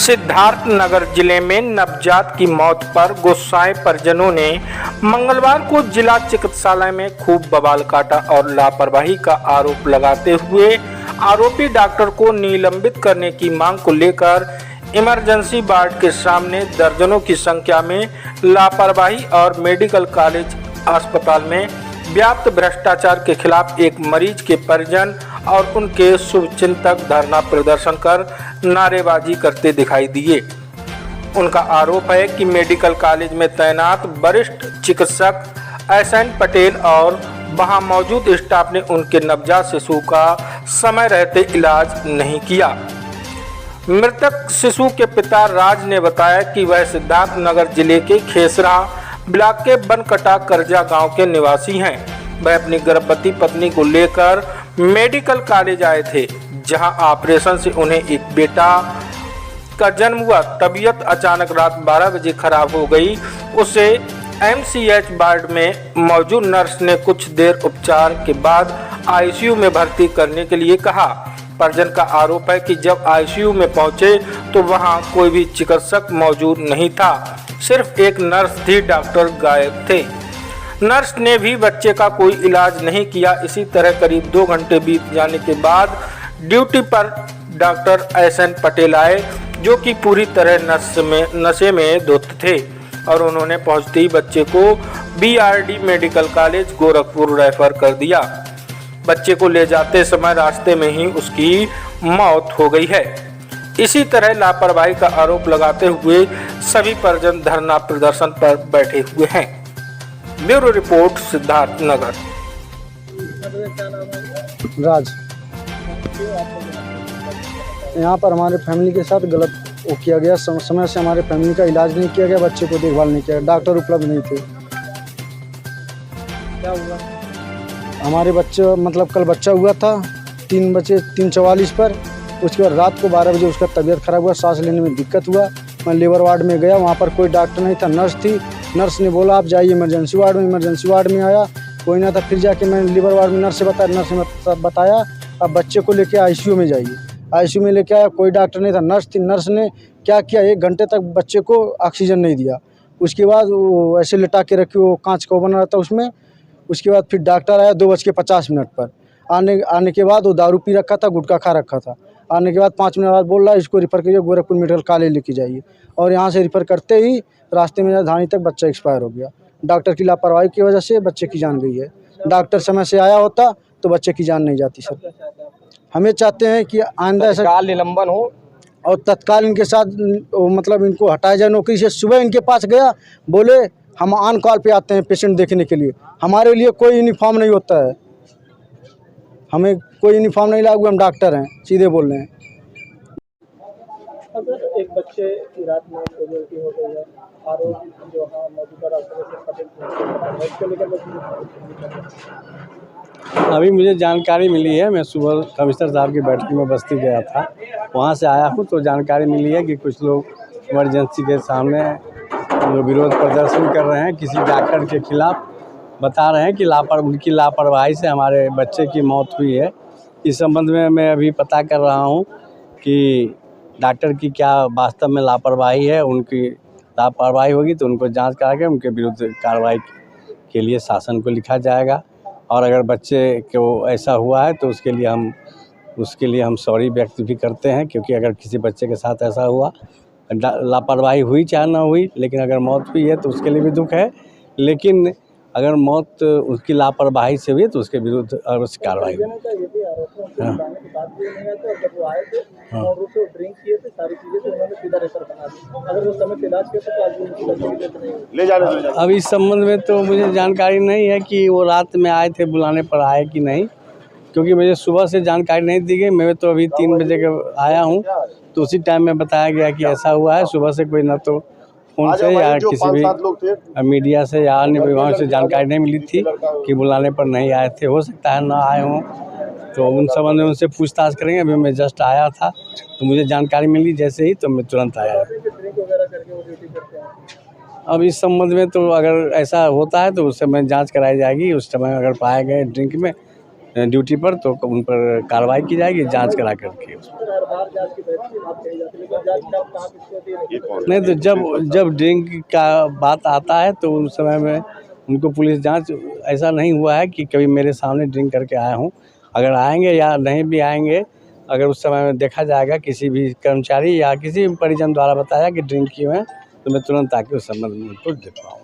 सिद्धार्थनगर जिले में नवजात की मौत पर गुस्साए परिजनों ने मंगलवार को जिला चिकित्सालय में खूब बवाल काटा और लापरवाही का आरोप लगाते हुए आरोपी डॉक्टर को निलंबित करने की मांग को लेकर इमरजेंसी वार्ड के सामने दर्जनों की संख्या में लापरवाही और मेडिकल कॉलेज अस्पताल में व्याप्त भ्रष्टाचार के खिलाफ एक मरीज के परिजन और उनके शुभचिंतक धरना प्रदर्शन कर नारेबाजी करते दिखाई दिए। उनका आरोप है कि मेडिकल कॉलेज में तैनात वरिष्ठ चिकित्सक एसएन पटेल और वहां मौजूद स्टाफ ने उनके नवजात शिशु का समय रहते इलाज नहीं किया। मृतक शिशु के पिता राज ने बताया कि वह सिद्धार्थनगर जिले के खेसरा ब्लॉक के बनकटा करजा गांव के निवासी हैं। वह अपनी गर्भवती पत्नी को लेकर मेडिकल कॉलेज आए थे, जहां ऑपरेशन से उन्हें एक बेटा का जन्म हुआ। तबीयत अचानक रात 12 बजे खराब हो गई। उसे एमसीएच वार्ड में मौजूद नर्स ने कुछ देर उपचार के बाद आईसीयू में भर्ती करने के लिए कहा। परिजन का आरोप है कि जब आईसीयू में पहुंचे तो वहां कोई भी चिकित्सक मौजूद नहीं था, सिर्फ एक नर्स थी। डॉक्टर गायब थे। नर्स ने भी बच्चे का कोई इलाज नहीं किया। इसी तरह करीब 2 घंटे बीत जाने के बाद ड्यूटी पर डॉक्टर एसएन पटेल आए, जो कि पूरी तरह नशे में धुत थे, और उन्होंने पहुंचते ही बच्चे को BRD medical college Gorakhpur refer कर दिया। बच्चे को ले जाते समय रास्ते में ही उसकी मौत हो गई है। इसी तरह लापरवाही का आरोप लगाते हुए सभी परिजन धरना प्रदर्शन पर बैठे हुए हैं। Bureau report, Siddharthnagar. राज, यहाँ पर हमारे फैमिली के साथ गलत वो किया गया। समय से हमारे फैमिली का इलाज नहीं किया गया, बच्चे को देखभाल नहीं किया गया, डॉक्टर उपलब्ध नहीं थे। क्या हुआ? हमारे बच्चे कल बच्चा हुआ था 3:44 पर। उसके बाद रात को 12 बजे उसका तबीयत खराब हुआ, सांस लेने में दिक्कत हुआ। मैं लेबर वार्ड में गया, वहाँ पर कोई डॉक्टर नहीं था, नर्स थी। नर्स ने बोला आप जाइए इमरजेंसी वार्ड में। इमरजेंसी वार्ड में आया, कोई ना था। फिर जाके मैंने लेबर वार्ड में नर्स से बताया। नर्स ने बताया अब बच्चे को लेके आईसीयू में जाइए। आईसीयू में लेके आया, कोई डॉक्टर नहीं था, नर्स थी। नर्स ने क्या किया, 1 घंटे तक बच्चे को ऑक्सीजन नहीं दिया। उसके बाद वो ऐसे लिटा के रखी, वो कांच का बना रहता उसमें। उसके बाद फिर डॉक्टर आया 2:50 पर। आने के बाद वो दारू पी रखा था, गुटखा खा रखा था। आने के बाद 5 मिनट बाद बोल रहा है इसको रिफ़र कीजिए, गोरखपुर मेडिकल कॉलेज लेके जाइए। और यहाँ से रिफ़र करते ही रास्ते में धानी तक बच्चा एक्सपायर हो गया। डॉक्टर की लापरवाही की वजह से बच्चे की जान गई है। डॉक्टर समय से आया होता तो बच्चे की जान नहीं जाती। सर, हमें चाहते हैं कि आइंदा ऐसा निलंबन हो और तत्काल इनके साथ इनको हटाया जाए नौकरी से। सुबह इनके पास गया, बोले हम ऑन कॉल पे आते हैं पेशेंट देखने के लिए, हमारे लिए कोई यूनिफॉर्म नहीं होता है, हमें कोई यूनिफॉर्म नहीं लागू, हम डॉक्टर हैं, सीधे बोल रहे हैं। अगर एक बच्चे की रात में कैजुअलिटी हो गई है, आरोप जो मौजूदा डॉक्टर इसको लेकर अभी मुझे जानकारी मिली है। मैं सुबह कमिश्नर साहब की बैठक में बस्ती गया था, वहाँ से आया हूँ तो जानकारी मिली है कि कुछ लोग इमरजेंसी के सामने जो विरोध प्रदर्शन कर रहे हैं किसी डॉक्टर के खिलाफ, बता रहे हैं कि उनकी लापरवाही से हमारे बच्चे की मौत हुई है। इस संबंध में मैं अभी पता कर रहा हूँ कि डॉक्टर की क्या वास्तव में लापरवाही है। उनकी लापरवाही होगी तो उनको जांच करा के उनके विरुद्ध कार्रवाई के लिए शासन को लिखा जाएगा। और अगर बच्चे को ऐसा हुआ है तो उसके लिए हम सॉरी व्यक्त भी करते हैं, क्योंकि अगर किसी बच्चे के साथ ऐसा हुआ, लापरवाही हुई चाहे ना हुई, लेकिन अगर मौत हुई है तो उसके लिए भी दुख है। लेकिन अगर मौत उसकी लापरवाही से हुई है तो उसके विरुद्ध अवश्य कार्रवाई होगी। अब इस संबंध में तो मुझे जानकारी नहीं है कि वो रात में आए थे, बुलाने पर आए कि नहीं, क्योंकि मुझे सुबह से जानकारी नहीं दी गई। मैं तो अभी 3 बजे के आया हूँ, तो उसी टाइम में बताया गया कि ऐसा हुआ है। सुबह से कोई न तो फ़ोन से या किसी भी मीडिया से या अन्य विभागों से जानकारी नहीं मिली थी कि बुलाने पर नहीं आए थे। हो सकता है ना आए हों, तो उन संबंध में उनसे पूछताछ करेंगे। अभी मैं जस्ट आया था तो मुझे जानकारी मिली जैसे ही, तो मैं तुरंत आया। अब इस संबंध में तो अगर ऐसा होता है तो उस समय जांच कराई जाएगी। उस समय अगर पाए गए ड्रिंक में ड्यूटी पर, तो उन पर कार्रवाई की जाएगी जांच करा करके। हर बार जांच की बात कही जाती है, लेकिन जांच कहाँ किसको होती है नहीं तो जब ड्रिंक का बात आता है तो उस समय में उनको पुलिस जांच, ऐसा नहीं हुआ है कि कभी मेरे सामने ड्रिंक करके आया हूँ। अगर आएंगे या नहीं भी आएंगे, अगर उस समय में देखा जाएगा किसी भी कर्मचारी या किसी भी परिजन द्वारा बताया कि ड्रिंक किए हैं, तो मैं तुरंत आके उस संबंध में उनको दिखवाऊँ।